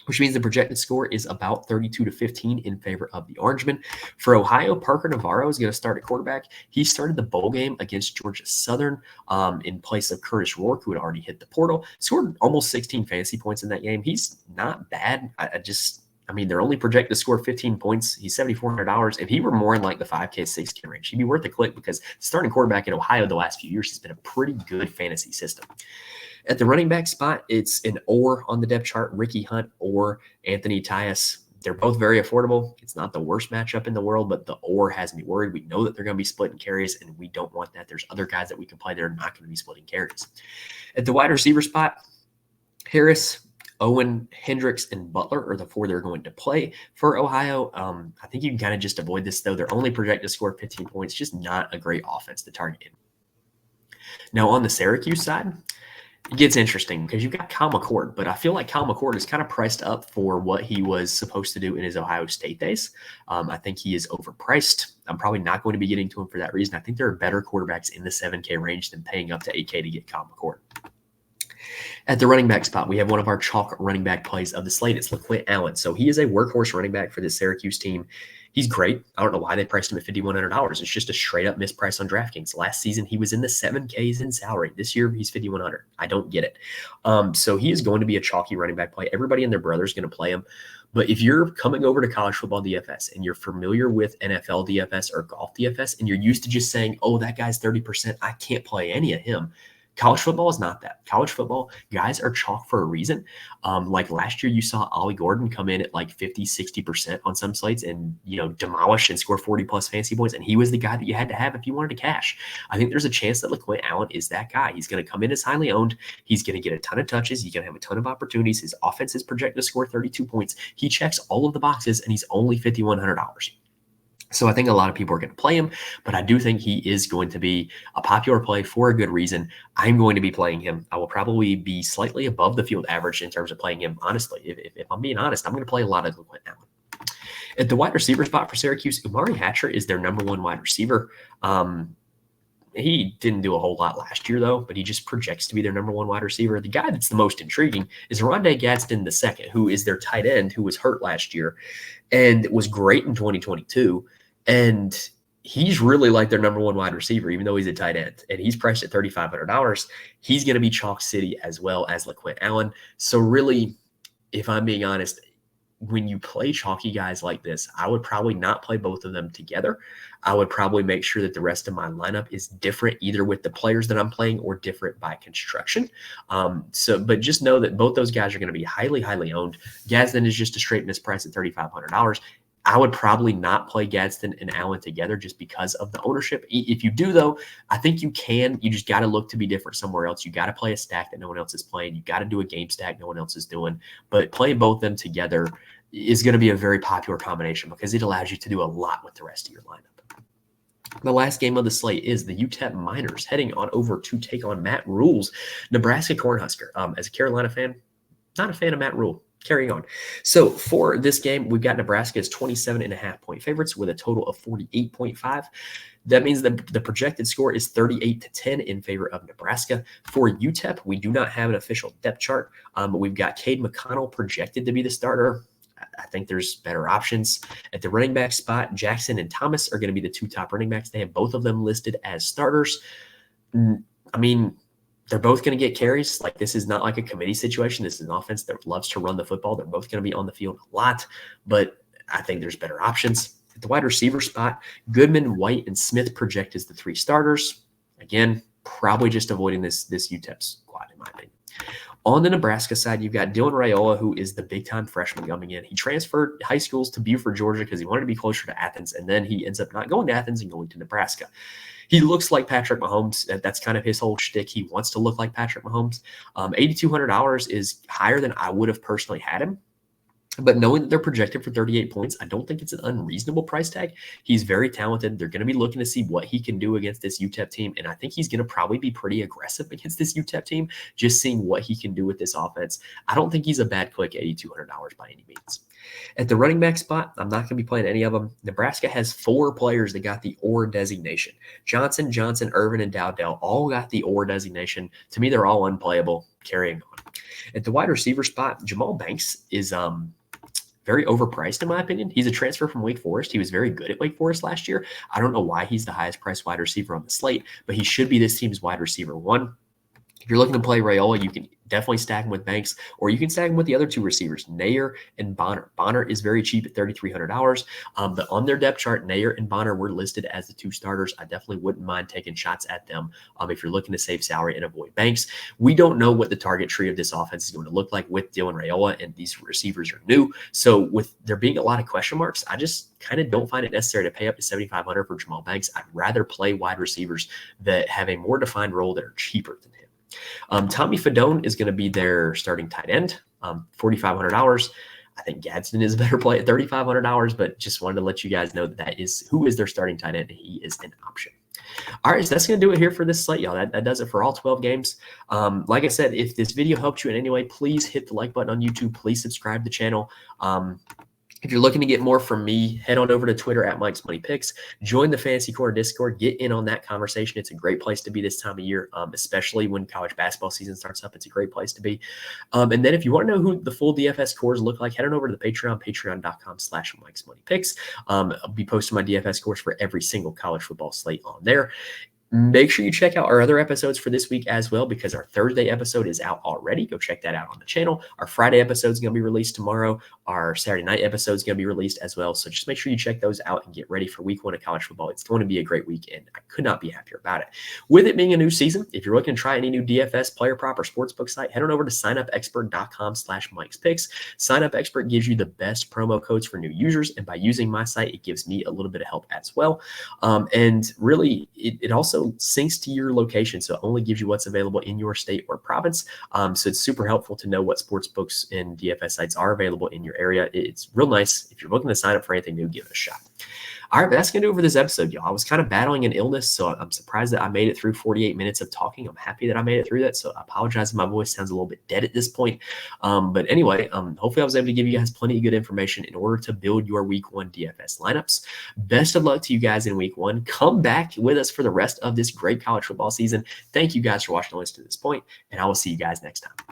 Speaker 1: Which means the projected score is about 32-15 in favor of the Orangemen. For Ohio, Parker Navarro is going to start at quarterback. He started the bowl game against Georgia Southern in place of Curtis Rourke, who had already hit the portal. Scored almost 16 fantasy points in that game. He's not bad. They're only projected to score 15 points. He's $7,400. If he were more in like the 5K, 6K range, he'd be worth a click because starting quarterback at Ohio the last few years has been a pretty good fantasy system. At the running back spot, it's an or on the depth chart, Ricky Hunt or Anthony Tyus. They're both very affordable. It's not the worst matchup in the world, but the or has me worried. We know that they're going to be splitting carries, and we don't want that. There's other guys that we can play that are not going to be splitting carries. At the wide receiver spot, Harris, Owen, Hendricks, and Butler are the 4 they're going to play for Ohio. I think you can kind of just avoid this, though. They're only projected to score 15 points. Just not a great offense to target in. Now, on the Syracuse side, it gets interesting because you've got Kyle McCord, but I feel like Kyle McCord is kind of priced up for what he was supposed to do in his Ohio State days. I think he is overpriced. I'm probably not going to be getting to him for that reason. I think there are better quarterbacks in the 7K range than paying up to 8K to get Kyle McCord. At the running back spot, we have one of our chalk running back plays of the slate. It's LaQuint Allen. So he is a workhorse running back for the Syracuse team. He's great. I don't know why they priced him at $5,100. It's just a straight up misprice on DraftKings. Last season, he was in the 7Ks in salary. This year, he's $5,100. I don't get it. So he is going to be a chalky running back play. Everybody and their brother is going to play him. But if you're coming over to college football DFS and you're familiar with NFL DFS or golf DFS, and you're used to just saying, oh, that guy's 30%, I can't play any of him. College football is not that. College football, guys are chalk for a reason. Like last year, you saw Ollie Gordon come in at like 50, 60% on some slates and, demolish and score 40 plus fantasy points. And he was the guy that you had to have if you wanted to cash. I think there's a chance that LaQuint Allen is that guy. He's going to come in as highly owned. He's going to get a ton of touches. He's going to have a ton of opportunities. His offense is projected to score 32 points. He checks all of the boxes and he's only $5,100. So I think a lot of people are going to play him, but I do think he is going to be a popular play for a good reason. I'm going to be playing him. I will probably be slightly above the field average in terms of playing him. Honestly, if I'm being honest, I'm going to play a lot of LaQuint Allen. At the wide receiver spot for Syracuse, Umari Hatcher is their number one wide receiver. He didn't do a whole lot last year, though, but he just projects to be their number one wide receiver. The guy that's the most intriguing is Rondé Gadsden II, who is their tight end, who was hurt last year and was great in 2022. And he's really like their number one wide receiver, even though he's a tight end. And he's priced at $3,500. He's going to be chalk city as well as LaQuint Allen. So really, if I'm being honest, when you play chalky guys like this, I would probably not play both of them together. I would probably make sure that the rest of my lineup is different, either with the players that I'm playing or different by construction. But just know that both those guys are going to be highly, highly owned. Gadsden is just a straight misprice at $3,500. I would probably not play Gadsden and Allen together just because of the ownership. If you do, though, I think you can. You just got to look to be different somewhere else. You got to play a stack that no one else is playing. You got to do a game stack no one else is doing. But playing both of them together is going to be a very popular combination because it allows you to do a lot with the rest of your lineup. The last game of the slate is the UTEP Miners heading on over to take on Matt Rule's Nebraska Cornhusker. As a Carolina fan, not a fan of Matt Rule. Carrying on. So for this game, we've got Nebraska as 27.5-point favorites with a total of 48.5. That means that the projected score is 38-10 in favor of Nebraska. For UTEP, we do not have an official depth chart, but we've got Cade McConnell projected to be the starter. I think there's better options. At the running back spot, Jackson and Thomas are going to be the two top running backs. They have both of them listed as starters. I mean, they're both going to get carries. Like, this is not like a committee situation. This is an offense that loves to run the football. They're both going to be on the field a lot, but I think there's better options. At the wide receiver spot, Goodman, White, and Smith project as the three starters. Again, probably just avoiding this UTEP squad, in my opinion. On the Nebraska side, you've got Dylan Raiola, who is the big-time freshman coming in. He transferred high schools to Buford, Georgia, because he wanted to be closer to Athens, and then he ends up not going to Athens and going to Nebraska. He looks like Patrick Mahomes. That's kind of his whole shtick. He wants to look like Patrick Mahomes. $8,200 is higher than I would have personally had him. But knowing that they're projected for 38 points, I don't think it's an unreasonable price tag. He's very talented. They're going to be looking to see what he can do against this UTEP team. And I think he's going to probably be pretty aggressive against this UTEP team, just seeing what he can do with this offense. I don't think he's a bad click at $8,200 by any means. At the running back spot, I'm not going to be playing any of them. Nebraska has 4 players that got the OR designation. Johnson, Irvin, and Dowdell all got the OR designation. To me, they're all unplayable. Carrying on. At the wide receiver spot, Jamal Banks is very overpriced, in my opinion. He's a transfer from Wake Forest. He was very good at Wake Forest last year. I don't know why he's the highest priced wide receiver on the slate, but he should be this team's wide receiver 1. If you're looking to play Raiola, you can definitely stack him with Banks, or you can stack him with the other 2 receivers, Nair and Bonner. Bonner is very cheap at $3,300. But on their depth chart, Nair and Bonner were listed as the 2 starters. I definitely wouldn't mind taking shots at them if you're looking to save salary and avoid Banks. We don't know what the target tree of this offense is going to look like with Dylan Raiola, and these receivers are new. So with there being a lot of question marks, I just kind of don't find it necessary to pay up to $7,500 for Jamal Banks. I'd rather play wide receivers that have a more defined role that are cheaper than him. Tommy Fadone is going to be their starting tight end, $4,500. I think Gadsden is a better play at $3,500, but just wanted to let you guys know that is who is their starting tight end. He is an option. All right, so that's going to do it here for this slate, y'all. That does it for all 12 games. Like I said, if this video helped you in any way, please hit the like button on YouTube. Please subscribe to the channel. If you're looking to get more from me, head on over to Twitter at Mike's Money Picks. Join the Fantasy Corner Discord. Get in on that conversation. It's a great place to be this time of year, especially when college basketball season starts up. It's a great place to be. And then if you want to know who the full DFS scores look like, head on over to the Patreon, patreon.com/Mike's Money Picks. I'll be posting my DFS scores for every single college football slate on there. Make sure you check out our other episodes for this week as well, because our Thursday episode is out already. Go check that out on the channel. Our Friday episode is going to be released tomorrow. Our Saturday night episode is going to be released as well. So just make sure you check those out and get ready for week 1 of college football. It's going to be a great weekend. I could not be happier about it. With it being a new season, if you're looking to try any new DFS, player prop, or sportsbook site, head on over to signupexpert.com/Mike's Sign Up Expert gives you the best promo codes for new users. And by using my site, it gives me a little bit of help as well. And really, it also syncs to your location, so it only gives you what's available in your state or province. So it's super helpful to know what sports books and DFS sites are available in your area. It's real nice. If you're looking to sign up for anything new, give it a shot. All right, that's going to do it for this episode, y'all. I was kind of battling an illness, so I'm surprised that I made it through 48 minutes of talking. I'm happy that I made it through that, so I apologize if my voice sounds a little bit dead at this point. But anyway, hopefully I was able to give you guys plenty of good information in order to build your week 1 DFS lineups. Best of luck to you guys in week 1. Come back with us for the rest of this great college football season. Thank you guys for watching and listening to this point, and I will see you guys next time.